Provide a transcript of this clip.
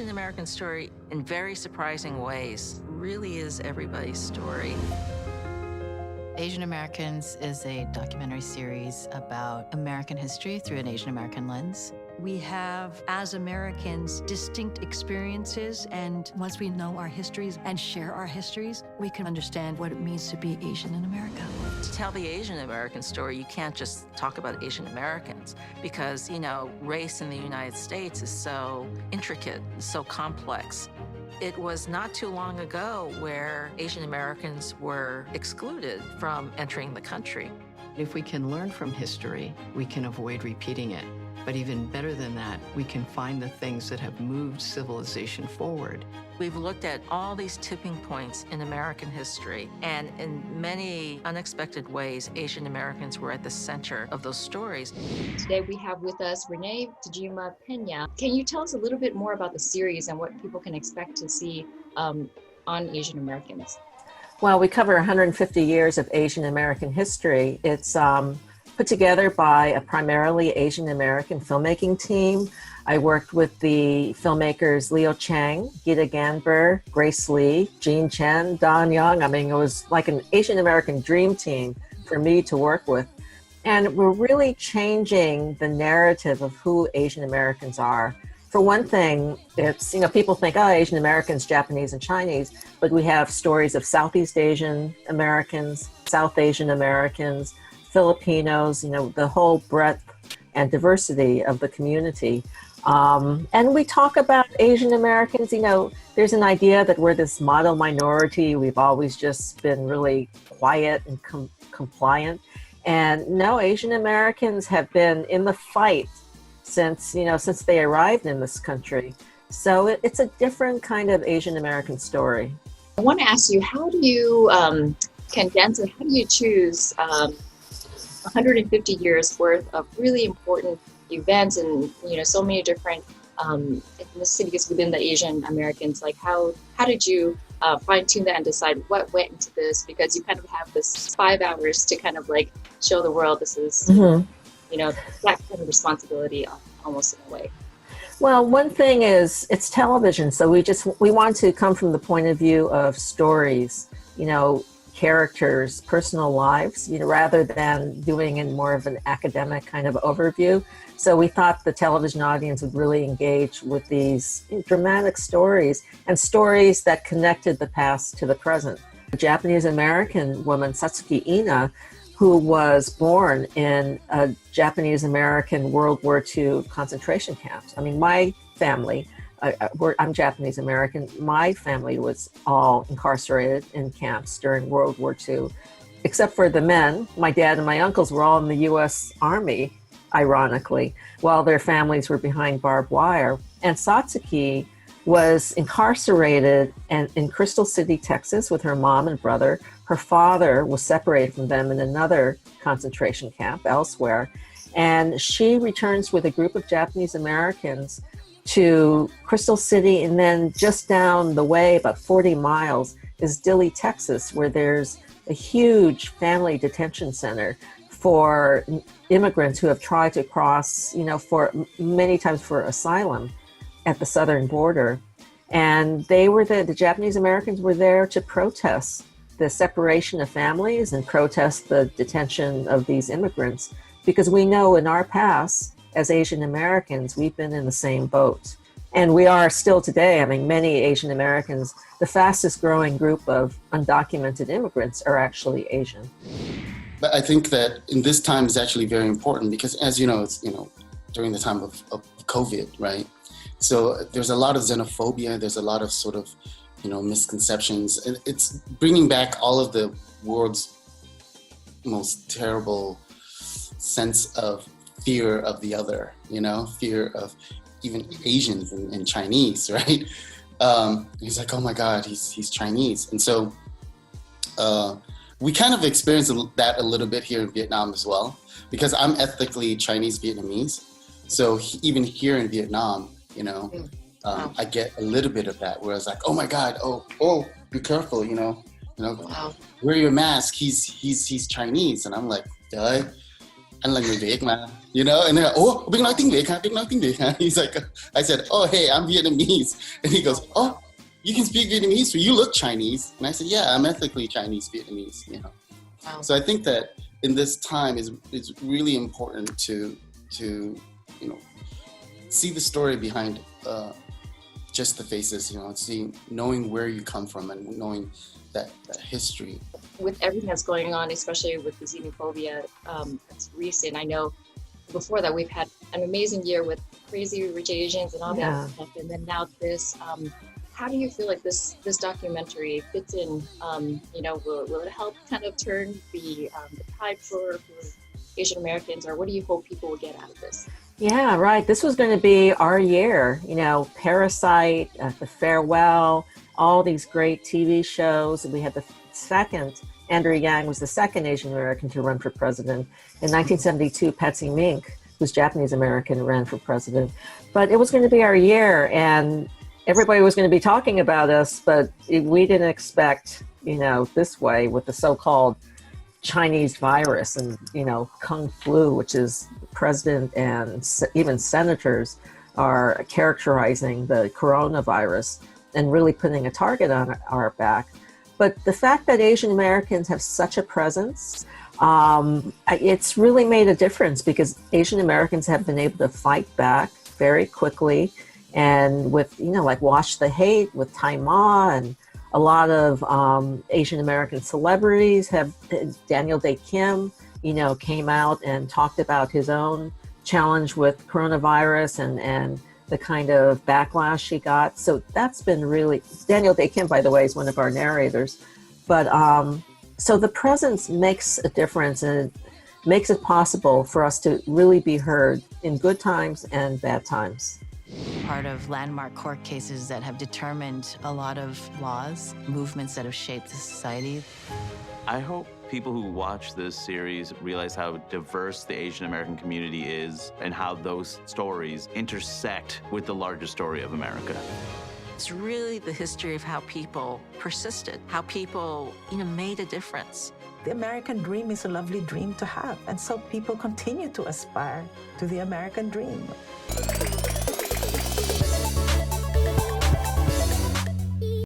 Asian American story, in very surprising ways, really is everybody's story. Asian Americans is a documentary series about American history through an Asian American lens. We have, as Americans, distinct experiences, and once we know our histories and share our histories, we can understand what it means to be Asian in America. To tell the Asian American story, you can't just talk about Asian Americans because, race in the United States is so intricate, so complex. It was not too long ago where Asian Americans were excluded from entering the country. If we can learn from history, we can avoid repeating it. But even better than that, we can find the things that have moved civilization forward. We've looked at all these tipping points in American history, and in many unexpected ways, Asian Americans were at the center of those stories. Today we have with us Renee Tajima-Peña. Can you tell us a little bit more about the series and what people can expect to see on Asian Americans? Well, we cover 150 years of Asian American history. It's put together by a primarily Asian American filmmaking team. I worked with the filmmakers Leo Chang, Gita Ganber, Grace Lee, Jean Chen, Don Young. It was like an Asian American dream team for me to work with. And we're really changing the narrative of who Asian Americans are. For one thing, it's, people think, Asian Americans, Japanese and Chinese, but we have stories of Southeast Asian Americans, South Asian Americans, Filipinos, the whole breadth and diversity of the community. And we talk about Asian Americans, there's an idea that we're this model minority. We've always just been really quiet and compliant. And no, Asian Americans have been in the fight since they arrived in this country. So it's a different kind of Asian American story. I want to ask you, how do you condense and how do you choose 150 years worth of really important events and so many different ethnicities within the Asian Americans? Like how did you fine tune that and decide what went into this? Because you kind of have this 5 hours to kind of like show the world this is that kind of responsibility almost in a way. Well, one thing is it's television, so we want to come from the point of view of stories, characters, personal lives, rather than doing in more of an academic kind of overview. So we thought the television audience would really engage with these dramatic stories and stories that connected the past to the present. A Japanese American woman, Satsuki Ina, who was born in a Japanese American World War II concentration camps. My family, I'm Japanese American. My family was all incarcerated in camps during World War II, except for the men. My dad and my uncles were all in the U.S. Army, ironically, while their families were behind barbed wire. And Satsuki was incarcerated in Crystal City, Texas, with her mom and brother. Her father was separated from them in another concentration camp elsewhere. And she returns with a group of Japanese Americans to Crystal City, and then just down the way, about 40 miles, is Dilley, Texas, where there's a huge family detention center for immigrants who have tried to cross, for many times for asylum at the southern border. And they were the Japanese Americans were there to protest the separation of families and protest the detention of these immigrants, because we know in our past, as Asian Americans, we've been in the same boat. And we are still today. Many Asian Americans, the fastest growing group of undocumented immigrants are actually Asian. But I think that in this time is actually very important because, as you know, it's, during the time of COVID, right? So there's a lot of xenophobia. There's a lot of sort of, misconceptions. It's bringing back all of the world's most terrible sense of fear of the other, fear of even Asians and Chinese, right? He's like, oh my God, he's Chinese. And so we kind of experienced that a little bit here in Vietnam as well, because I'm ethnically Chinese Vietnamese. So even here in Vietnam, I get a little bit of that where it's like, oh my God, oh, be careful, Wow. wear your mask. He's Chinese. And I'm like, duh. anh là người Việt mà, you know, and they're like, oh, biết nói tiếng Việt hả? Biết nói tiếng Việt hả? He's like, I said, oh, hey, I'm Vietnamese. And he goes, oh, you can speak Vietnamese, so you look Chinese. And I said, yeah, I'm ethnically Chinese Vietnamese, you know. Wow. So I think that in this time it's really important to you know, see the story behind just the faces, you know, knowing where you come from and knowing that history. With everything that's going on, especially with the xenophobia that's recent, I know before that we've had an amazing year with Crazy Rich Asians and all that stuff, and then now this. How do you feel like this documentary fits in? You know, will it help kind of turn the tide for Asian Americans, or what do you hope people will get out of this? Yeah, right. This was going to be our year. You know, Parasite, The Farewell, all these great TV shows. We had the second. Andrew Yang was the second Asian American to run for president. In 1972, Patsy Mink, who's Japanese American, ran for president. But it was going to be our year, and everybody was going to be talking about us, but we didn't expect, you know, this way with the so-called Chinese virus and, you know, Kung Flu, which is president and even senators are characterizing the coronavirus and really putting a target on our back. But the fact that Asian Americans have such a presence, it's really made a difference because Asian Americans have been able to fight back very quickly. And with, you know, like Wash the Hate with Tai Ma, and a lot of Asian American celebrities have, Daniel Day Kim, you know, came out and talked about his own challenge with coronavirus and the kind of backlash he got. So that's been really, Daniel Day Kim, by the way, is one of our narrators. But so the presence makes a difference, and it makes it possible for us to really be heard in good times and bad times. Part of landmark court cases that have determined a lot of laws, movements that have shaped the society. I hope people who watch this series realize how diverse the Asian American community is and how those stories intersect with the larger story of America. It's really the history of how people persisted, how people, you know, made a difference. The American dream is a lovely dream to have, and so people continue to aspire to the American dream.